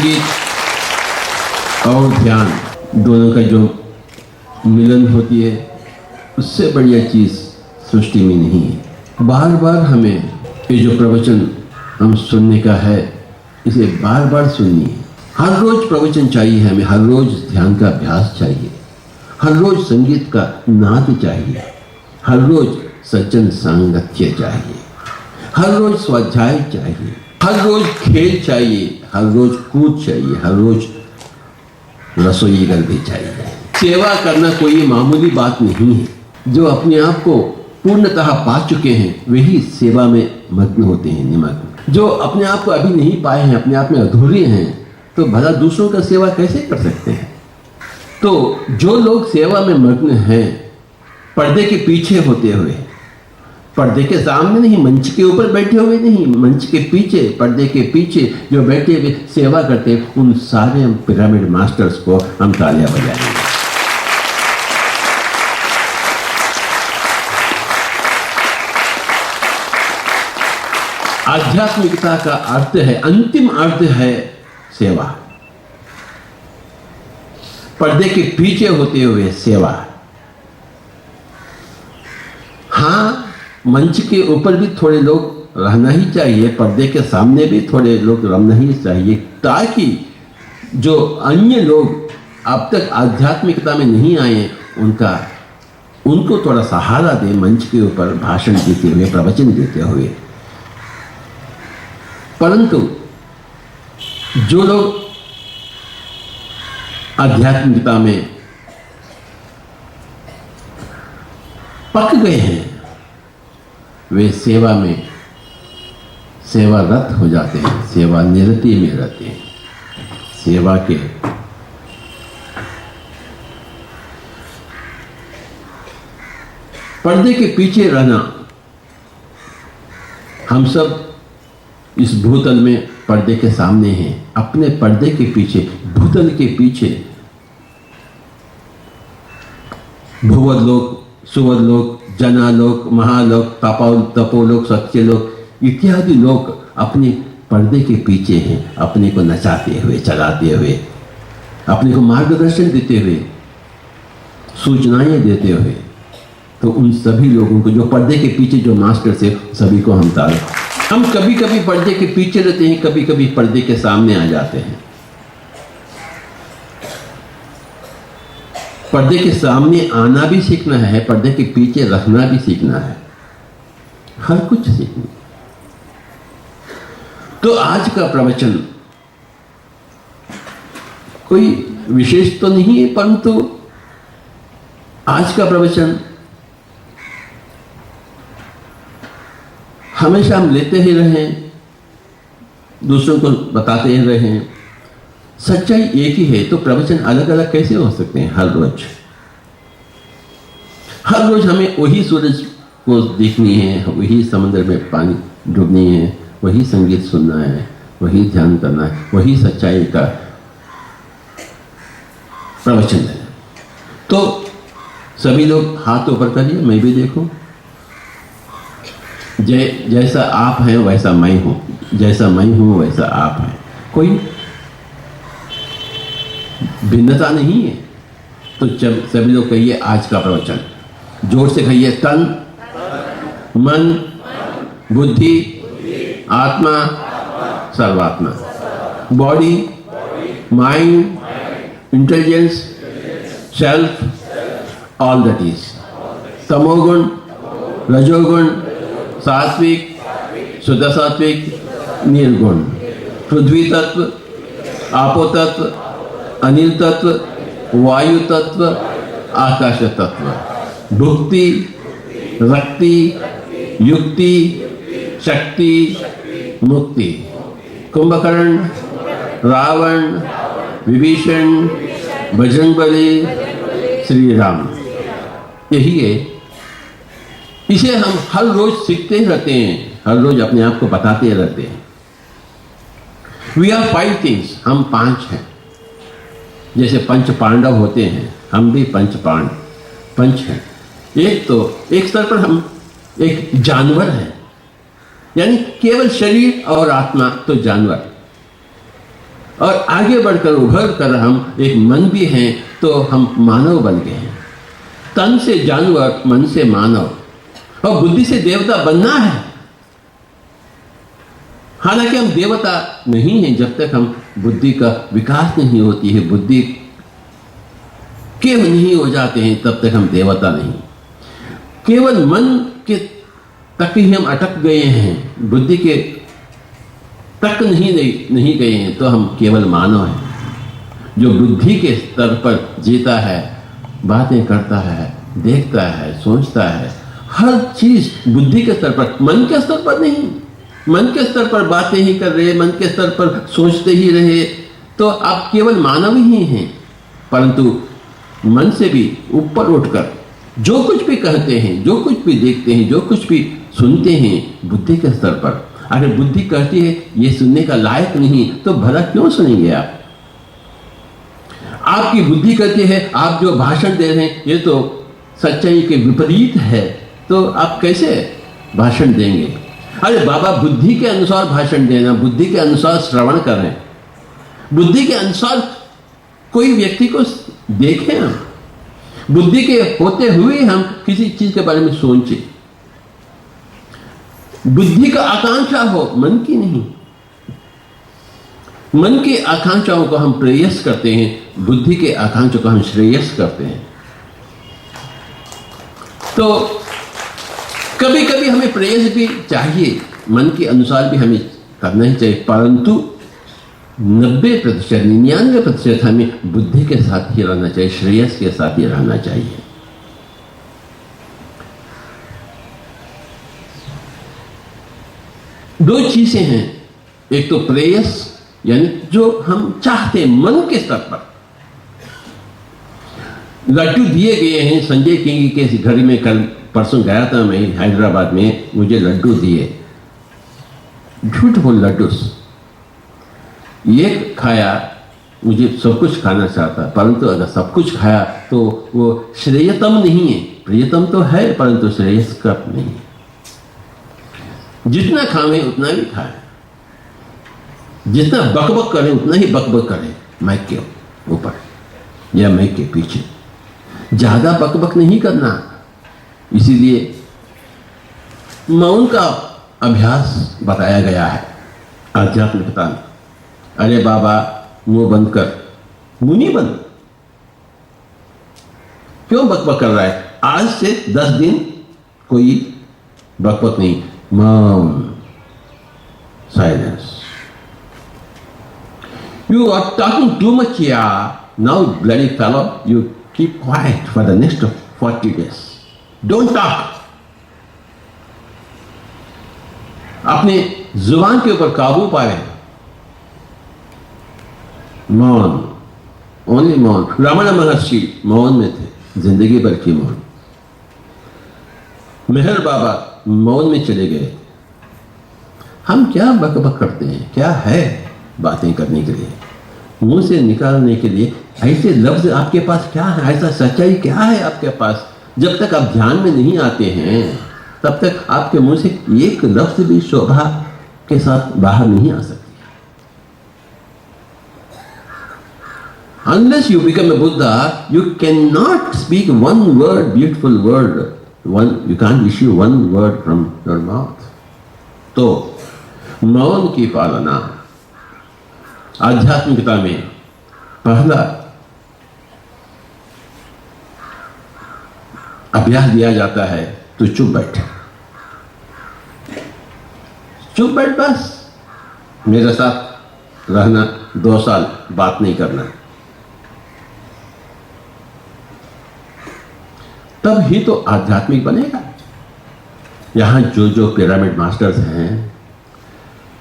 संगीत और ध्यान दोनों का जो मिलन होती है, उससे बढ़िया चीज़ सृष्टि में नहीं है। बार बार हमें ये जो प्रवचन हम सुनने का है, इसे बार बार सुननी है। हर रोज प्रवचन चाहिए हमें, हर रोज ध्यान का अभ्यास चाहिए, हर रोज संगीत का नाद चाहिए, हर रोज सज्जन सांगत्य चाहिए, हर रोज स्वाध्याय चाहिए, हर रोज खेल चाहिए, हर रोज कूद चाहिए, हर रोज रसोई घर भी चाहिए। सेवा करना कोई मामूली बात नहीं है। जो अपने आप को पूर्णतः पा चुके हैं वही सेवा में मग्न होते हैं, निमग्न। जो अपने आप को अभी नहीं पाए हैं, अपने आप में अधूरे हैं, तो भला दूसरों का सेवा कैसे कर सकते हैं। तो जो लोग सेवा में मग्न हैं, पर्दे के पीछे होते हुए, पर्दे के सामने नहीं, मंच के ऊपर बैठे हुए नहीं, मंच के पीछे, पर्दे के पीछे जो बैठे हुए सेवा करते हैं, उन सारे पिरामिड मास्टर्स को हम तालियां बजाएंगे। आध्यात्मिकता का अर्थ है, अंतिम अर्थ है सेवा। पर्दे के पीछे होते हुए सेवा। हाँ, मंच के ऊपर भी थोड़े लोग रहना ही चाहिए, पर्दे के सामने भी थोड़े लोग रहना ही चाहिए, ताकि जो अन्य लोग अब तक आध्यात्मिकता में नहीं आए उनको थोड़ा सहारा दे, मंच के ऊपर भाषण देते हुए, प्रवचन देते हुए। परंतु जो लोग आध्यात्मिकता में पक गए हैं, वे सेवा में सेवारत हो जाते हैं, सेवा निरति में रहते हैं। सेवा के पर्दे के पीछे रहना, हम सब इस भूतल में पर्दे के सामने हैं, अपने पर्दे के पीछे, भूतल के पीछे भुवरलोक, सुवरलोक, जनालोक, महालोक, तपोलोक, सत्यलोक इत्यादि लोग अपने पर्दे के पीछे हैं, अपने को नचाते हुए, चलाते हुए, अपने को मार्गदर्शन देते हुए, सूचनाएं देते हुए। तो उन सभी लोगों को, जो पर्दे के पीछे जो मास्टर से, सभी को हम ताल। हम कभी कभी पर्दे के पीछे रहते हैं, कभी कभी पर्दे के सामने आ जाते हैं। पर्दे के सामने आना भी सीखना है, पर्दे के पीछे रखना भी सीखना है, हर कुछ सीखना। तो आज का प्रवचन कोई विशेष तो नहीं है, परंतु आज का प्रवचन हमेशा हम लेते ही रहें, दूसरों को बताते ही रहें। सच्चाई एक ही है, तो प्रवचन अलग अलग कैसे हो सकते हैं। हर रोज हमें वही सूरज को देखनी है, वही समुद्र में पानी डूबनी है, वही संगीत सुनना है, वही ध्यान करना है, वही सच्चाई का प्रवचन है। तो सभी लोग हाथ ऊपर करिए, मैं भी देखूं। जैसा आप हैं वैसा मैं हूं, जैसा मैं हूं वैसा आप हैं, कोई भिन्नता नहीं है। तो जब सभी लोग कहिए आज का प्रवचन, जोर से कहिए। तन, मन, बुद्धि, आत्मा, सर्वात्मा। Body, mind, intelligence, self, all that is. तमोगुण, रजोगुण, सात्विक, शुद्ध सात्विक, निर्गुण। पृथ्वी तत्व, आपो तत्व, अनिल तत्व, वायु तत्व, आकाश तत्व। भुक्ति, रक्ति, युक्ति, शक्ति, मुक्ति। कुंभकर्ण, रावण, विभीषण, बजरंगबली, श्री राम, यही है। इसे हम हर रोज सीखते रहते हैं, हर रोज अपने आप को बताते रहते हैं। वी आर 5 थिंग्स, हम 5 हैं। जैसे पंच पांडव होते हैं, हम भी पंच हैं। एक स्तर पर हम एक जानवर हैं, यानी केवल शरीर और आत्मा तो जानवर। और आगे बढ़कर उभर कर हम एक मन भी हैं तो हम मानव बन गए हैं। तन से जानवर, मन से मानव और बुद्धि से देवता बनना है। हालांकि हम देवता नहीं हैं जब तक हम बुद्धि का विकास नहीं होती है, बुद्धि के नहीं हो जाते हैं तब तक हम देवता नहीं। केवल मन के तक ही हम अटक गए हैं, बुद्धि के तक नहीं गए हैं तो हम केवल मानव हैं। जो बुद्धि के स्तर पर जीता है, बातें करता है, देखता है, सोचता है, हर चीज बुद्धि के स्तर पर, मन के स्तर पर नहीं। मन के स्तर पर बातें ही कर रहे, मन के स्तर पर सोचते ही रहे तो आप केवल मानव ही हैं। परंतु मन से भी ऊपर उठकर जो कुछ भी कहते हैं, जो कुछ भी देखते हैं, जो कुछ भी सुनते हैं, बुद्धि के स्तर पर अगर बुद्धि कहती है ये सुनने का लायक नहीं तो भला क्यों सुनेंगे आप? आपकी बुद्धि कहती है आप जो भाषण दे रहे हैं ये तो सच्चाई के विपरीत है, तो आप कैसे भाषण देंगे? अरे बाबा, बुद्धि के अनुसार भाषण देना, बुद्धि के अनुसार श्रवण करें, बुद्धि के अनुसार कोई व्यक्ति को देखें, हम बुद्धि के होते हुए हम किसी चीज के बारे में सोचें। बुद्धि का आकांक्षा हो, मन की नहीं। मन की आकांक्षाओं को हम प्रेयस करते हैं, बुद्धि के आकांक्षा को हम श्रेयस करते हैं। तो कभी कभी हमें प्रेयस भी चाहिए, मन के अनुसार भी हमें करना ही चाहिए, परंतु 90%, 99% हमें बुद्धि के साथ ही रहना चाहिए, श्रेयस के साथ ही रहना चाहिए। दो चीजें हैं, एक तो प्रेयस यानी जो हम चाहते हैं मन के स्तर पर। लड्डू दिए गए हैं संजय किंग के घर में, कल परसों गया था मैं हैदराबाद में, मुझे लड्डू दिए, ब्यूटीफुल लड्डूस। ये खाया, मुझे सब कुछ खाना चाहता, परंतु अगर सब कुछ खाया तो वो श्रेयतम नहीं है। प्रियतम तो है परंतु श्रेयस्कर नहीं है। जितना खावे उतना भी खाए, जितना बकबक करें उतना ही बकबक करें, माइक के ऊपर या माइक के पीछे, ज्यादा बकबक नहीं करना। इसीलिए मौन का अभ्यास बताया गया है आध्यात्मिकता में। अरे बाबा, मुंह बंद कर, मुनि बन, क्यों बकबक कर रहा है? आज से 10 दिन कोई बकबक नहीं, मौन, silence. You are talking too much here. Now, bloody fellow, you keep quiet for the next 40 days. Don't talk. अपने जुबान के ऊपर काबू पाए। मौन, ओनली मौन। रमण महर्षि मौन में थे, जिंदगी भर की मौन। मेहर बाबा मौन में चले गए। हम क्या बकबक करते हैं? क्या है बातें करने के लिए, मुंह से निकालने के लिए? ऐसे लफ्ज आपके पास क्या है? ऐसा सच्चाई क्या है आपके पास? जब तक आप ध्यान में नहीं आते हैं तब तक आपके मुंह से एक लफ्ज भी शोभा के साथ बाहर नहीं आ सकती। Unless you become a Buddha, you cannot speak one word, beautiful word. You can't issue one word from your mouth. तो मौन की पालना आध्यात्मिकता में पहला अभ्यास दिया जाता है। तो चुप बैठ, चुप बैठ, बस मेरे साथ रहना, 2 साल बात नहीं करना, तब ही तो आध्यात्मिक बनेगा। यहां जो पिरामिड मास्टर्स हैं,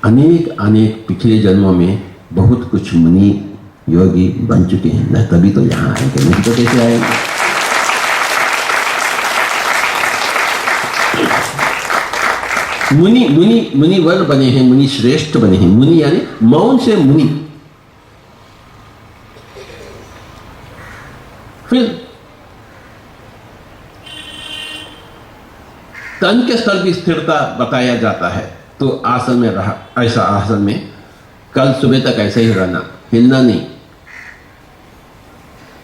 अनेक पिछले जन्मों में बहुत कुछ मुनि योगी बन चुके हैं ना, तभी तो यहां आएंगे, नहीं तो कैसे आएंगे? मुनि वर बने हैं, मुनि श्रेष्ठ बने हैं। मुनि यानी मौन से मुनि। फिर तन के स्तर की स्थिरता बताया जाता है। तो आसन में रहा, ऐसा आसन में कल सुबह तक ऐसे ही रहना, हिलना नहीं,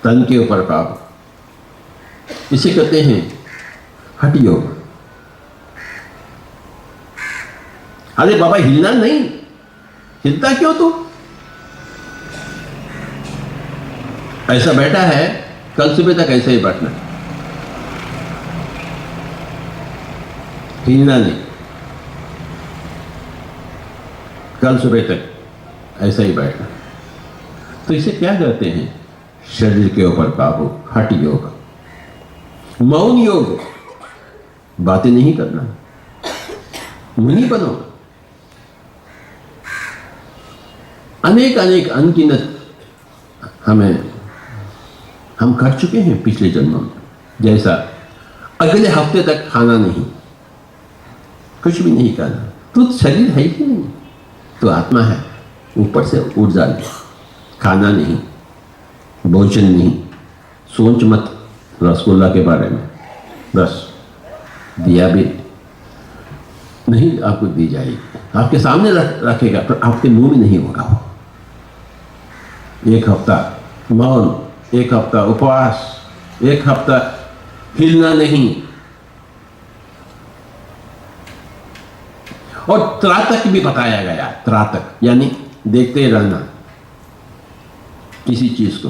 तन के ऊपर काबू। इसे कहते हैं हठ योग। अरे बाबा हिलना नहीं, हिलता क्यों तू? ऐसा बैठा है, कल सुबह तक ऐसे ही बैठना, हिलना नहीं, कल सुबह तक ऐसा ही बैठना। तो इसे क्या कहते हैं? शरीर के ऊपर काबू, हठ योग। मौन योग, बातें नहीं करना, मुनि बनो। अनेक अनेक अनगिनत हम कर चुके हैं पिछले जन्मों में। जैसा अगले हफ्ते तक खाना नहीं, कुछ भी नहीं करना। तो शरीर है ही नहीं, तो आत्मा है। ऊपर से ऊर्जा ले, खाना नहीं, भोजन नहीं, सोच मत रसगुल्ला के बारे में, बस दिया भी नहीं आपको दी जाएगी, आपके सामने रखेगा पर आपके मुंह में नहीं होगा वो। एक हफ्ता मौन, एक हफ्ता उपवास, एक हफ्ता हिलना नहीं, और त्रातक भी बताया गया। त्रातक यानी देखते रहना किसी चीज को,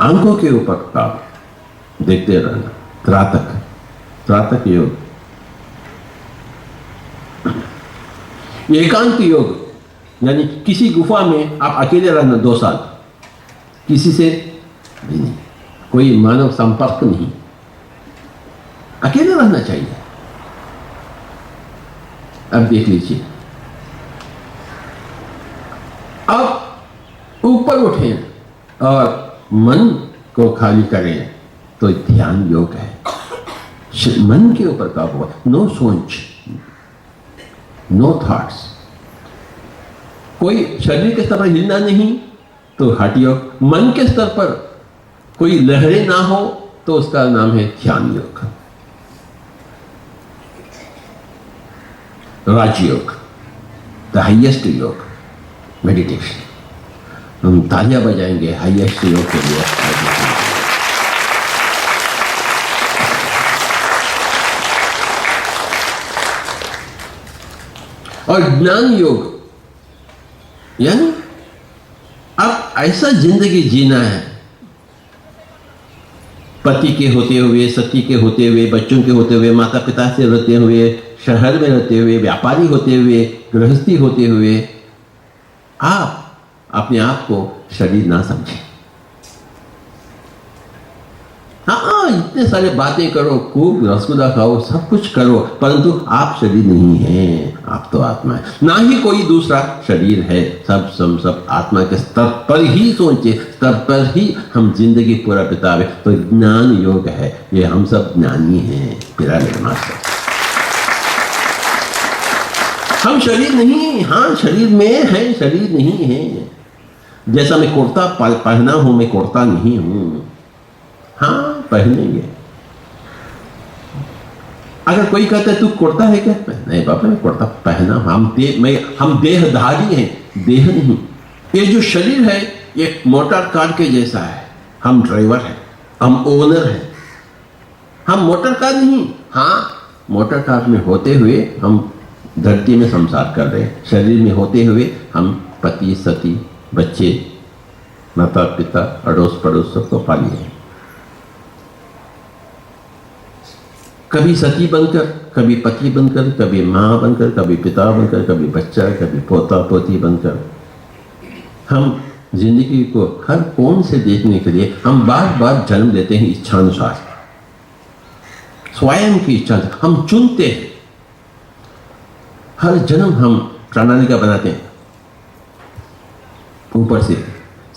आंखों के ऊपर काबू, देखते रहना, त्रातक, त्रातक योग। एकांत योग यानी किसी गुफा में आप अकेले रहना 2 साल, किसी से भी नहीं, कोई मानव संपर्क नहीं, अकेले रहना चाहिए। अब देख लीजिए, अब ऊपर उठें और मन को खाली करें तो ध्यान योग है। मन के ऊपर काबू, नो सोच, नो थॉट्स। कोई शरीर के स्तर पर हिलना नहीं तो हठ योग। मन के स्तर पर कोई लहरें ना हो तो उसका नाम है ध्यान योग, राजयोग, द हाइएस्ट योग, मेडिटेशन। हम तालियां बजाएंगे हाइएस्ट योग के लिए। और ज्ञान योग यानी अब ऐसा जिंदगी जीना है, पति के होते हुए, सती के होते हुए, बच्चों के होते हुए, माता पिता से रहते हुए, शहर में रहते हुए, व्यापारी होते हुए, गृहस्थी होते हुए, आप अपने आप को शरीर ना समझें। हाँ, इतने सारे बातें करो, खूब रसगुल्ला खाओ, सब कुछ करो, परंतु आप शरीर नहीं हैं, आप तो आत्मा है। ना ही कोई दूसरा शरीर है, सब आत्मा के स्तर पर ही सोचे, स्तर पर ही हम जिंदगी पूरा बितावे। तो ज्ञान योग है, ये हम सब ज्ञानी हैं, पिरामिड मास्टर। हम शरीर नहीं, हाँ शरीर में है, शरीर नहीं है। जैसा मैं कुर्ता पहना हूं, मैं कुर्ता नहीं हूं। हाँ पहनेंगे। अगर कोई कहता है तू कुर्ता है क्या? नहीं बाबा मैं कुर्ता पहना, हम देहधारी हैं, देह नहीं। ये जो शरीर है ये मोटर कार के जैसा है, हम ड्राइवर हैं, हम ओनर हैं, हम मोटर कार नहीं। हाँ मोटर कार में होते हुए हम धरती में संसार कर रहे हैं, शरीर में होते हुए हम पति सती बच्चे माता पिता अड़ोस पड़ोस सबको पालिए। कभी सती बनकर, कभी पति बनकर, कभी माँ बनकर, कभी पिता बनकर, कभी बच्चा, कभी पोता पोती बनकर हम जिंदगी को हर कोण से देखने के लिए हम बार बार जन्म लेते हैं इच्छानुसार, स्वयं की इच्छा हम चुनते हैं। हर जन्म हम प्रणालिका बनाते हैं। ऊपर से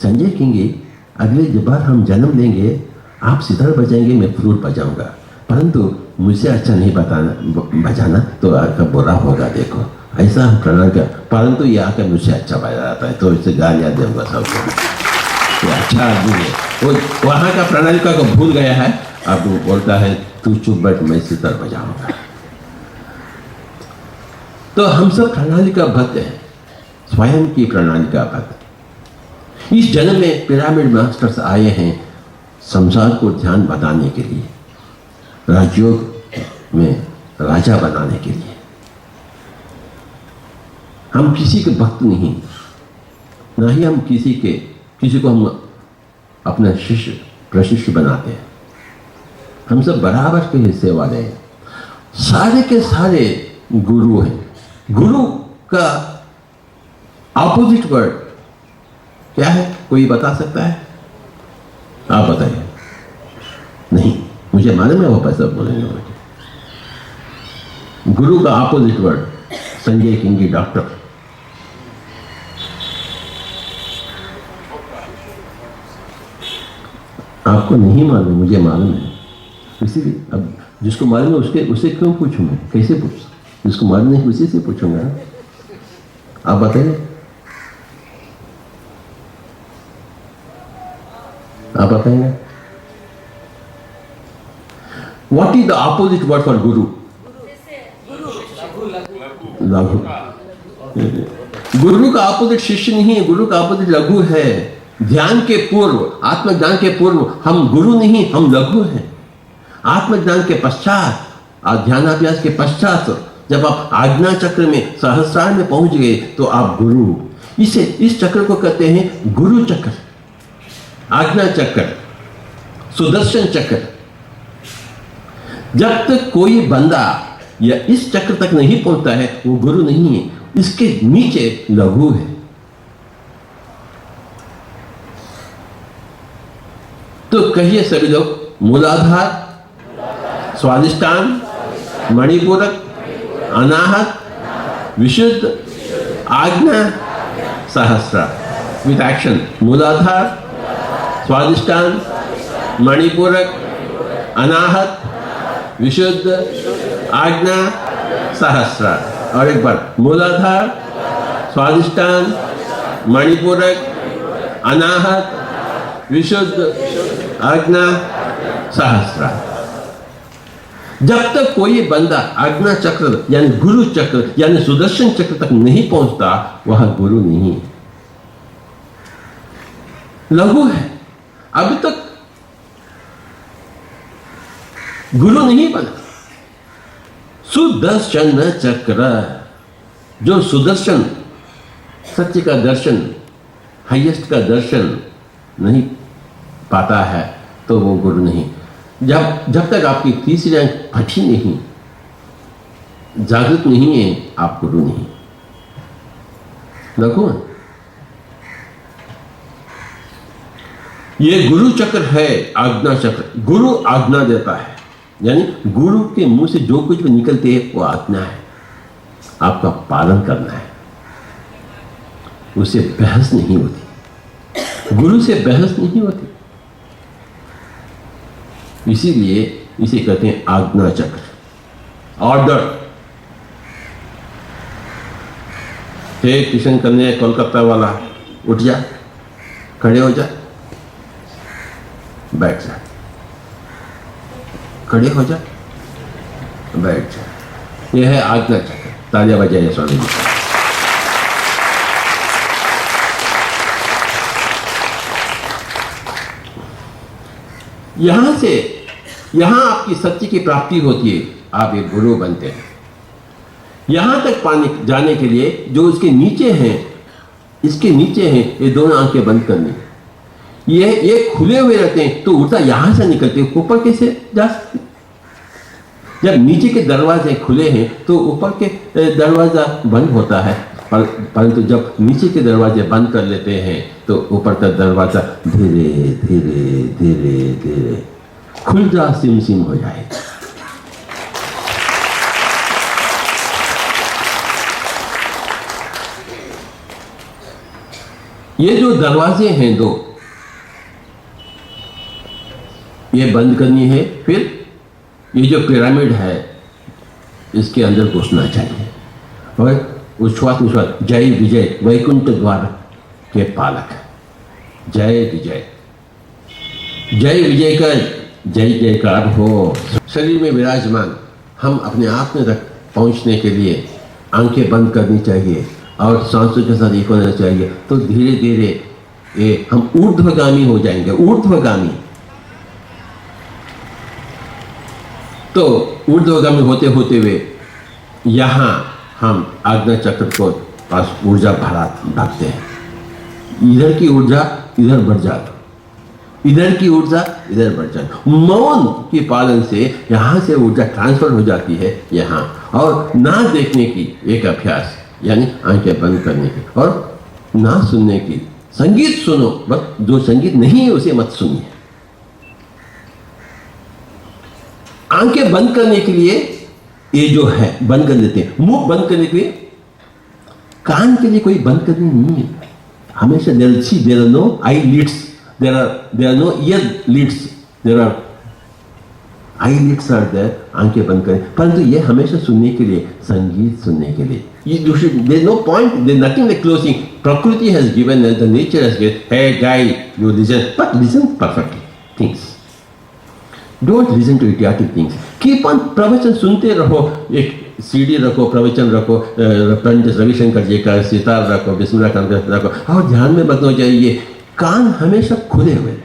संजय कहेंगे अगले बार हम जन्म लेंगे आप सितार बजाएंगे, मैं फ्लूट बजाऊंगा, परंतु मुझसे अच्छा नहीं बजाना तो आपका बुरा होगा। देखो ऐसा हम प्रणालिका, परंतु ये आकर मुझसे अच्छा बजा जाता है तो इसे गालियां दूंगा सबको। अच्छा आदमी है वो, वहां का प्रणालिका को भूल गया है, अब वो बोलता है तू चुप बैठ मैं सितार बजाऊंगा। तो हम सब प्रणालिका भक्त हैं, स्वयं की प्रणाली का पद। इस जन्म में पिरामिड मास्टर्स आए हैं संसार को ध्यान बताने के लिए, राजयोग में राजा बनाने के लिए। हम किसी के भक्त नहीं, ना ही हम किसी को हम अपना शिष्य प्रशिष्य बनाते हैं। हम सब बराबर के हिस्से वाले हैं, सारे के सारे गुरु हैं। गुरु का ऑपोजिट वर्ड क्या है, कोई बता सकता है? आप बताइए। नहीं, मुझे मालूम है वो पैसा बोलेंगे मुझे। गुरु का ऑपोजिट वर्ड, संजय किंगी डॉक्टर। आपको नहीं मालूम, मुझे मालूम है। इसीलिए अब जिसको मालूम है उससे क्यों पूछूं मैं, कैसे पूछ? जिसको मालूम नहीं उसी से पूछूंगा। आप बताइए, आप बताएंगे। What is the opposite word for गुरु? लघु। गुरु का ऑपोजिट शिष्य नहीं है, गुरु का ऑपोजिट लघु है। ध्यान के पूर्व, आत्मज्ञान के पूर्व हम गुरु नहीं, हम लघु हैं। आत्मज्ञान के पश्चात, ध्यानाभ्यास के पश्चात जब आप आज्ञा चक्र में, सहस्रार में पहुंच गए तो आप गुरु। इस चक्र को कहते हैं गुरु चक्र, आज्ञा चक्र, सुदर्शन चक्र। जब तक कोई बंदा या इस चक्र तक नहीं पहुंचता है वो गुरु नहीं है, इसके नीचे लघु है। तो कहिए सभी लोग, मूलाधार, स्वादिष्टान, मणिपूरक, अनाहत, विशुद्ध, आज्ञा, सहस्रार। With action. मूलाधार, स्वादिष्टान, मणिपूरक, अनाहत, विशुद्ध, आज्ञा, सहस्रार। और एक बार, मूलाधार, स्वादिष्टान, मणिपूरक, अनाहत, विशुद्ध, आज्ञा, सहस्रार। जब तक कोई बंदा आज्ञा चक्र यानी गुरु चक्र यानी सुदर्शन चक्र तक नहीं पहुंचता वह गुरु नहीं है, लघु है। अभी तक गुरु नहीं बना। सुदर्शन चक्र, जो सुदर्शन सत्य का दर्शन, हाईएस्ट का दर्शन नहीं पाता है तो वो गुरु नहीं। जब तक आपकी तीसरी आंख फटी नहीं, जागृत नहीं है, आप गुरु नहीं। देखो, ये गुरु चक्र है, आज्ञा चक्र। गुरु आज्ञा देता है, यानी गुरु के मुंह से जो कुछ भी निकलते है वो आज्ञा है, आपका पालन करना है। उससे बहस नहीं होती, गुरु से बहस नहीं होती। इसीलिए इसे कहते हैं आज्ञा चक्र, ऑर्डर। हे किशन कन्या कोलकाता वाला, उठ जा, खड़े हो जा, बैठ जा, खड़े हो जा, बैठ जा। यह है आज्ञा चक्र। तालियां बजाइए स्वामी जी। यहां आपकी सत्य की प्राप्ति होती है, आप एक गुरु बनते हैं। यहां तक पाने जाने के लिए जो उसके नीचे हैं, इसके नीचे हैं, ये दोनों आंखें बंद करनी। ये खुले हुए रहते हैं तो ऊर्जा यहां से निकलती है, ऊपर कैसे जा सकती? जब नीचे के दरवाजे खुले हैं तो ऊपर के दरवाजा बंद होता है, परंतु जब नीचे के दरवाजे बंद कर लेते हैं तो ऊपर का दरवाजा धीरे धीरे धीरे धीरे खुल जा, सिम सिम हो जाए। ये जो दरवाजे हैं दो, ये बंद करनी है। फिर ये जो पिरामिड है इसके अंदर घुसना चाहिए और उच्छ्वास जय विजय वैकुंठ द्वार के पालक, जय विजय, जय विजय का जय जयकार हो। शरीर में विराजमान हम अपने आप में तक पहुंचने के लिए आंखें बंद करनी चाहिए और सांसों के साथ एक होना चाहिए, तो धीरे धीरे ये हम ऊर्ध्वगामी हो जाएंगे, ऊर्ध्वगामी। तो ऊर्ध्वगामी होते होते हुए यहाँ हम आज्ञा चक्र को पास ऊर्जा भागते हैं। इधर की ऊर्जा इधर बढ़ जाती, इधर की ऊर्जा इधर बढ़ जाती। मौन के पालन से यहाँ से ऊर्जा ट्रांसफर हो जाती है यहाँ। और ना देखने की एक अभ्यास, यानी आंखें बंद करने की, और ना सुनने की। संगीत सुनो, बस जो संगीत नहीं है उसे मत सुनिए। आंखें बंद करने के लिए ये जो है बंद कर देते हैं। मुंह बंद करने के लिए, कान के लिए कोई बंद करनी नहीं है। हमेशा there are no eye lids, there are no ear lids, there are eye lids are there. आंखें बंद करें, परंतु ये हमेशा सुनने के लिए, संगीत सुनने के लिए। You should, there's no point, there's nothing like closing. Prakriti has given us, the nature has given, hey guy, you listen, but listen perfectly, things. Don't listen to idiotic things. Keep on प्रवचन सुनते रहो। एक CD रखो, प्रवचन रखो, पंडित रविशंकर जी का सितार रखो, बिस्मिल्लाह खान का रखो, और ध्यान में मत हो जाइए। कान हमेशा खुले हुए,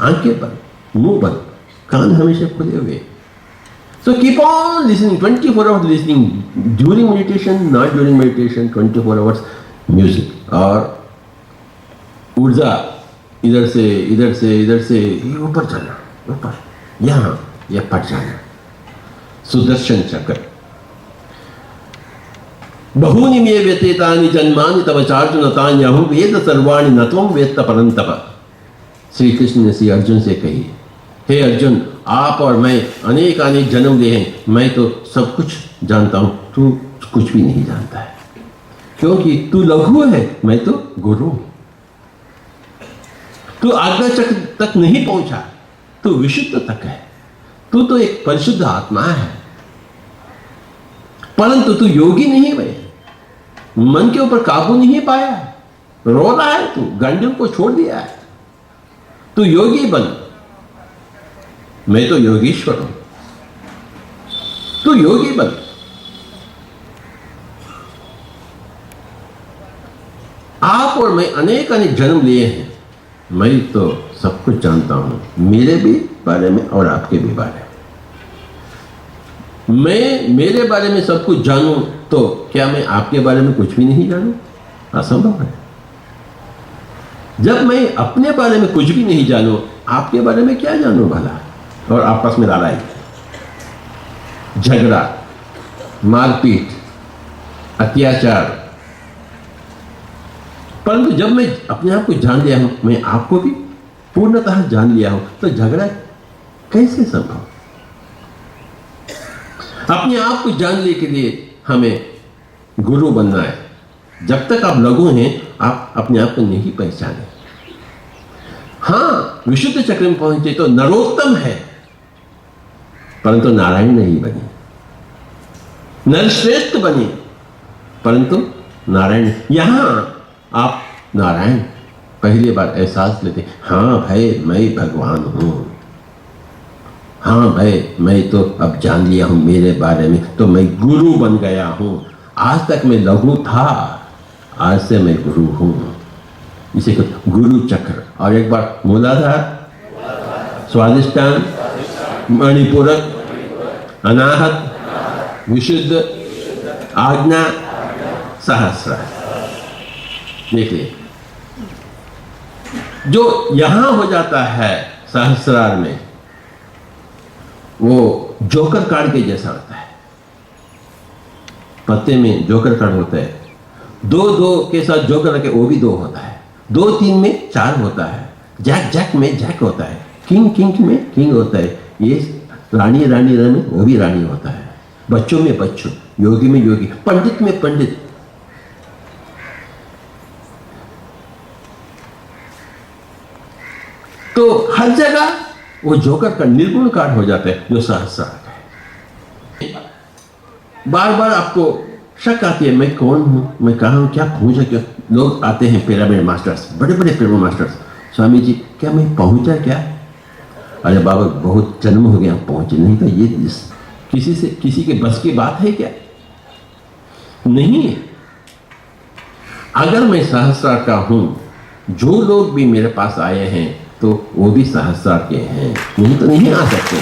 आंखें बंद, मुंह बंद, कान हमेशा खुले हुए। So keep on listening, 24 hours listening, during meditation, not during meditation, 24 hours music। और ऊर्जा इधर से इधर से इधर से ऊपर जाना, ऊपर यहाँ ये पट जाना। सुदर्शन चक्र। बहूनि मे व्यतीतानि जन्मानि तव चार्जुन तान्यहं वेद सर्वाणि न त्वं वेत्त परन्तप। श्री कृष्ण ने श्री अर्जुन से कही, हे अर्जुन, आप और मैं अनेक अनेक जन्म लिए हैं, मैं तो सब कुछ जानता हूं, तू कुछ भी नहीं जानता है, क्योंकि तू लघु है, मैं तो गुरु हूं। तू आज्ञा चक्र तक नहीं पहुंचा, तू विशुद्ध तक है, तू तो एक परिशुद्ध आत्मा है, परंतु तू योगी नहीं भाई, मन के ऊपर काबू नहीं पाया, रो रहा है, तू गांडियों को छोड़ दिया है। तू योगी बन, मैं तो योगीश्वर हूं, तू योगी बन। आप और मैं अनेक अनेक जन्म लिए हैं, मैं तो सब कुछ जानता हूं, मेरे भी बारे में और आपके भी बारे में। मैं मेरे बारे में सब कुछ जानूं तो क्या मैं आपके बारे में कुछ भी नहीं जानूं? असंभव है। जब मैं अपने बारे में कुछ भी नहीं जानूं, आपके बारे में क्या जानूं भला? और आपस में लड़ाई, झगड़ा, मारपीट, अत्याचार। परंतु जब मैं अपने आप को जान लिया हूं, मैं आपको भी पूर्णतः जान लिया हूं, तो झगड़ा कैसे संभव? अपने आप को जानने के लिए हमें गुरु बनना है। जब तक आप लघु हैं, आप अपने आप को नहीं पहचाने। हाँ, विशुद्ध चक्र में पहुंचे तो नरोत्तम है, परंतु नारायण नहीं बने। नरश्रेष्ठ बने, परंतु नारायण। यहां आप नारायण पहली बार एहसास लेते, हाँ भाई मैं भगवान हूं, हाँ भाई मैं तो अब जान लिया हूं मेरे बारे में, तो मैं गुरु बन गया हूं। आज तक मैं लघु था, आज से मैं गुरु हूं। इसे गुरु चक्र। और एक बार मूलाधार, स्वादिष्टान, मणिपूरक, अनाहत, विशुद्ध, आज्ञा, सहस्रार। देखिए, जो यहां हो जाता है सहस्रार में, वो जोकर कार्ड के जैसा होता है। पत्ते में जोकर कार्ड होता है, दो दो के साथ जोकर रखे, वो भी दो होता है, 2-3 में 4 होता है, जैक जैक में जैक होता है, किंग किंग में किंग होता है, ये रानी रानी में वो भी रानी होता है, बच्चों में बच्चों, योगी में योगी, पंडित में पंडित। तो हर जगह वो जोकर का निर्गुण कार्ड हो जाता है, जो सहस्रार है। बार बार आपको शक आती है, मैं कौन हूं, मैं कहां हूं, क्या पहुंचा, क्या? लोग आते हैं पिरामिड मास्टर्स, बड़े बड़े पिरामिड मास्टर्स, स्वामी जी क्या मैं पहुंचा क्या? अरे बाबा बहुत जन्म हो गया, पहुंचे नहीं था। ये किसी से किसी के बस की बात है क्या? नहीं है। अगर मैं सहस्रार का हूँ, जो लोग भी मेरे पास आए हैं तो वो भी सहस्रार के हैं, नहीं तो नहीं आ सकते।